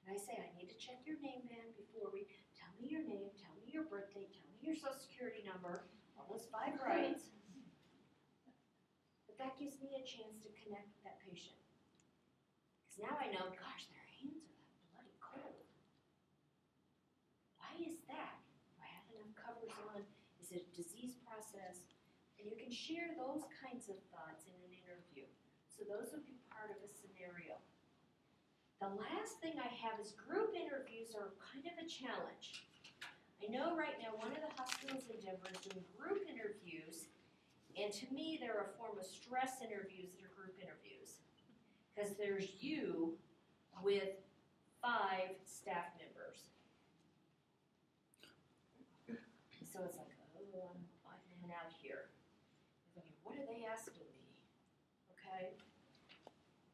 And I say, I need to check your name, man, before we, tell me your name, tell me your birthday, tell me your social security number, all those 5 rights. But that gives me a chance to connect with that patient. Because now I know, gosh, their hands are that bloody cold. Why is that? Do I have enough covers on? Is it a disease process? And you can share those kinds of thoughts in an interview. So those would be part of a scenario. The last thing I have is group interviews are kind of a challenge. I know right now one of the hospitals in Denver is doing group interviews, and to me they're a form of stress interviews that are group interviews. Because there's you with 5 staff members. So it's like, oh, I'm hanging out here. Thinking, what are they asking me? Okay?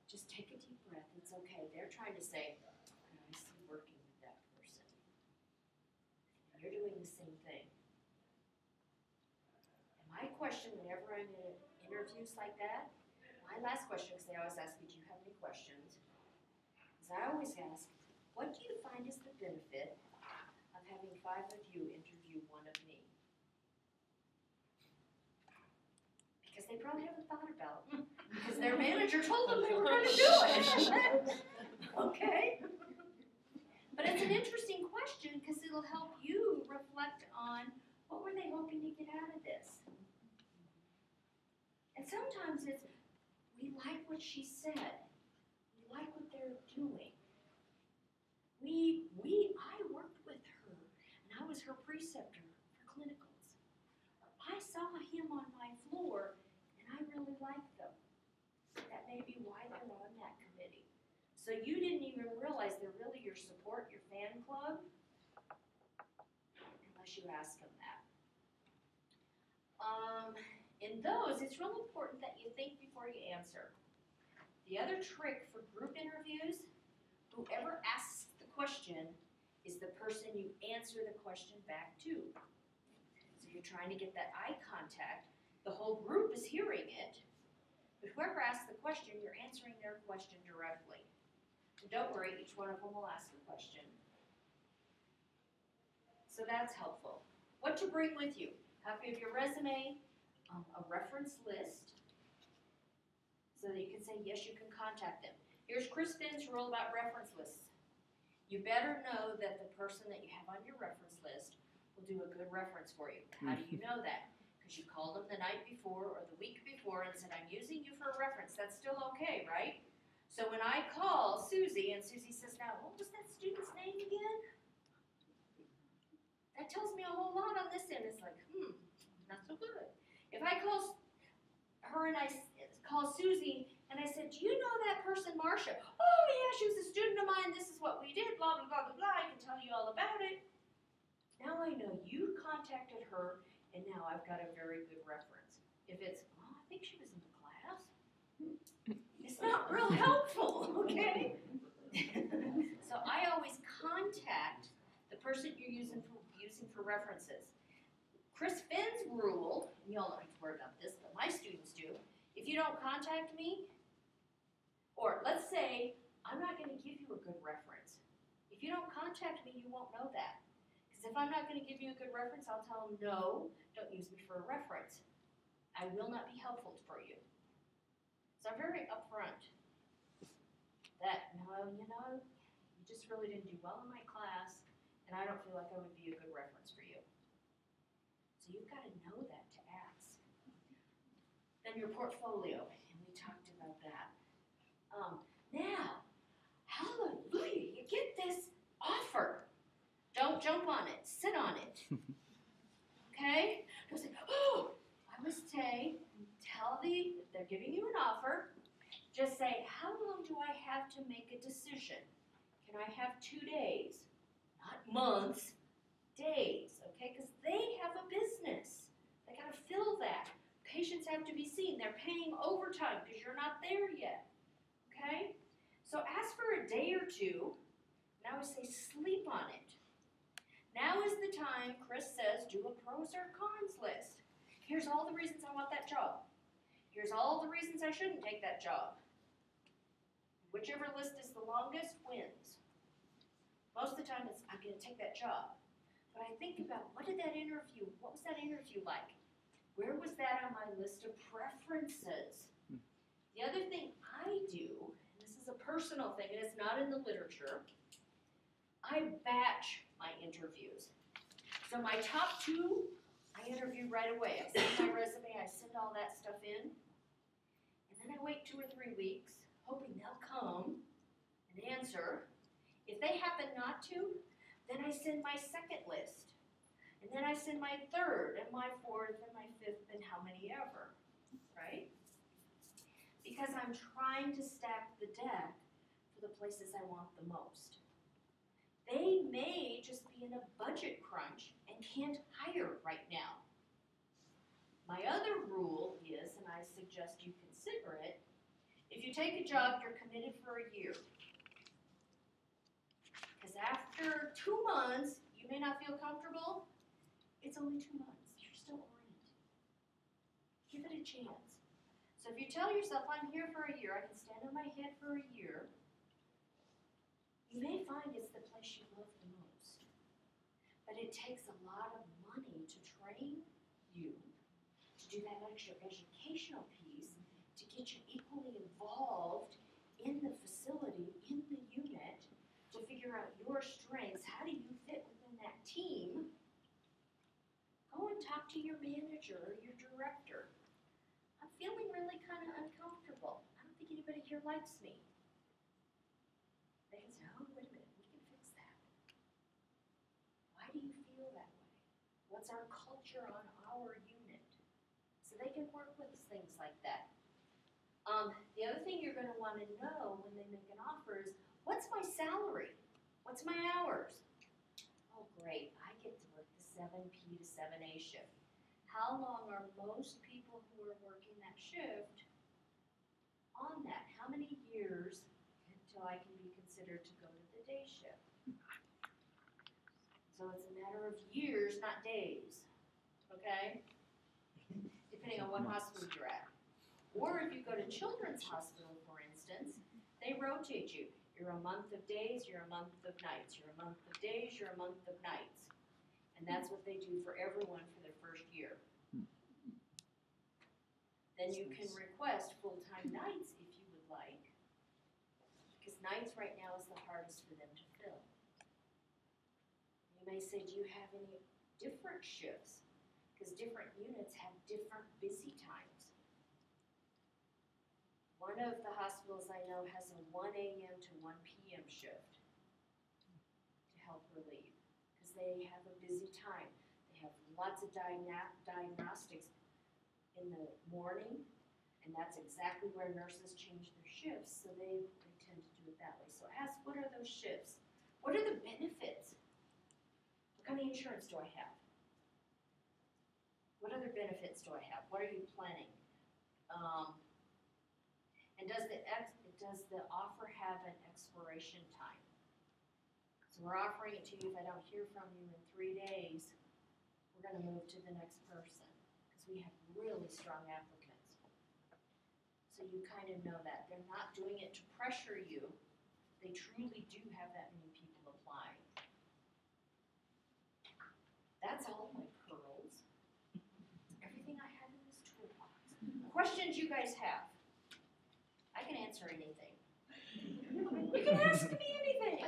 Just take a deep breath. It's okay. They're trying to say, I see working with that person. And you're doing the same thing. And my question whenever I'm in interviews like that, my last question, because they always ask me, do you have any questions? Is I always ask, what do you find is the benefit of having 5 of you interview 1 of me? Because they probably haven't thought about it. Because their manager told them they were going to do it. Okay? But it's an interesting question because it'll help you reflect on what were they hoping to get out of this. And sometimes it's, we like what she said. We like what they're doing. I worked with her, and I was her preceptor for clinicals. I saw him on my floor, and I really liked them. That may be why they're on that committee. So you didn't even realize they're really your support, your fan club, unless you ask them that. In those, it's really important that you think before you answer. The other trick for group interviews, whoever asks the question is the person you answer the question back to. So you're trying to get that eye contact. The whole group is hearing it, but whoever asks the question, you're answering their question directly. And don't worry, each one of them will ask a question. So that's helpful. What to bring with you? Copy of your resume, a reference list, so that you can say, yes, you can contact them. Here's Chris Finn's rule about reference lists. You better know that the person that you have on your reference list will do a good reference for you. How do you know that? Because you called them the night before or the week before and said, I'm using you for a reference. That's still okay, right? So when I call Susie and Susie says, now, what was that student's name again? That tells me a whole lot on this end. It's like, not so good. If I call her and I call Susie and I said, do you know that person, Marcia? Oh, yeah, she was a student of mine. This is what we did, blah, blah, blah, blah, blah. I can tell you all about it. Now I know you contacted her, and now I've got a very good reference. If it's, oh, I think she was in the class, it's not real helpful, okay? So I always contact the person you're using for references. Chris Finn's rule, and y'all don't have to worry about this, but my students do, if you don't contact me, or let's say I'm not going to give you a good reference. If you don't contact me, you won't know that. Because if I'm not going to give you a good reference, I'll tell them, no, don't use me for a reference. I will not be helpful for you. So I'm very upfront that, no, you know, you just really didn't do well in my class, and I don't feel like I would be a good reference for you. So you've got to know that to ask. Then your portfolio, and we talked about that. Now, hallelujah, you get this offer. Don't jump on it, sit on it. Okay? Don't say, oh, I would say, if they're giving you an offer, just say, how long do I have to make a decision? Can I have 2 days? Not months, days, okay? Because they have a business. They got to fill that. Patients have to be seen. They're paying overtime because you're not there yet, okay? So ask for a day or two, and I would say sleep on it. Now is the time, Chris says, do a pros or cons list. Here's all the reasons I want that job. Here's all the reasons I shouldn't take that job. Whichever list is the longest wins. Most of the time it's, I'm gonna take that job. But I think about, what was that interview like? Where was that on my list of preferences? The other thing I do, and this is a personal thing, and it's not in the literature, I batch my interviews. So my top 2, I interview right away. I send my resume, I send all that stuff in, and then I wait 2 or 3 weeks, hoping they'll come and answer. If they happen not to, then I send my second list. And then I send my 3rd, and my 4th, and my 5th, and how many ever, right? Because I'm trying to stack the deck for the places I want the most. They may just be in a budget crunch and can't hire right now. My other rule is, and I suggest you consider it, if you take a job, you're committed for a year. Because after 2 months, you may not feel comfortable. It's only 2 months. You're still oriented. Give it a chance. So if you tell yourself, I'm here for a year, I can stand on my head for a year, you may find it's the place you love the most. But it takes a lot of money to train you, to do that extra educational piece, to get you equally involved in the facility, in the unit, to figure out your strengths. How do you fit within that team? Go and talk to your manager or your director. I'm feeling really kind of uncomfortable. I don't think anybody here likes me. They can say, oh, wait a minute, we can fix that. Why do you feel that way? What's our culture on our unit? So they can work with things like that. The other thing you're going to want to know when they make an offer is, what's my salary? What's my hours? Oh, great, I get to work the 7P to 7A shift. How long are most people who are working that shift on that? How many years until I can be considered to go to the day shift? So it's a matter of years, not days, okay? Depending on what hospital you're at. Or if you go to Children's Hospital, for instance, they rotate you. You're a month of days, you're a month of nights. You're a month of days, you're a month of nights. And that's what they do for everyone for their first year. Then you can request full-time nights if you would like, because nights right now is the hardest for them to fill. You may say, do you have any different shifts? Because different units have different busy times. One of the hospitals I know has a 1 a.m. to 1 p.m. shift to help relieve, because they have a busy time. They have lots of diagnostics in the morning, and that's exactly where nurses change their shifts, so they tend to do it that way. So ask, what are those shifts? What are the benefits? What kind of insurance do I have? What other benefits do I have? What are you planning? And does the offer have an expiration time? So we're offering it to you. If I don't hear from you in 3 days, we're going to move to the next person, because we have really strong applicants. So you kind of know that. They're not doing it to pressure you. They truly do have that many people applying. That's all my pearls. Everything I have in this toolbox. Questions you guys have? I can answer anything. You can ask me anything.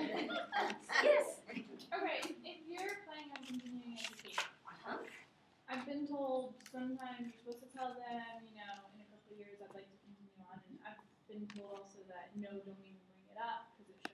Yes. Okay, if you're planning on continuing education, I've been told sometimes you're supposed to tell them, in a couple of years I'd like to continue on, and I've been told also that no, don't even bring it up.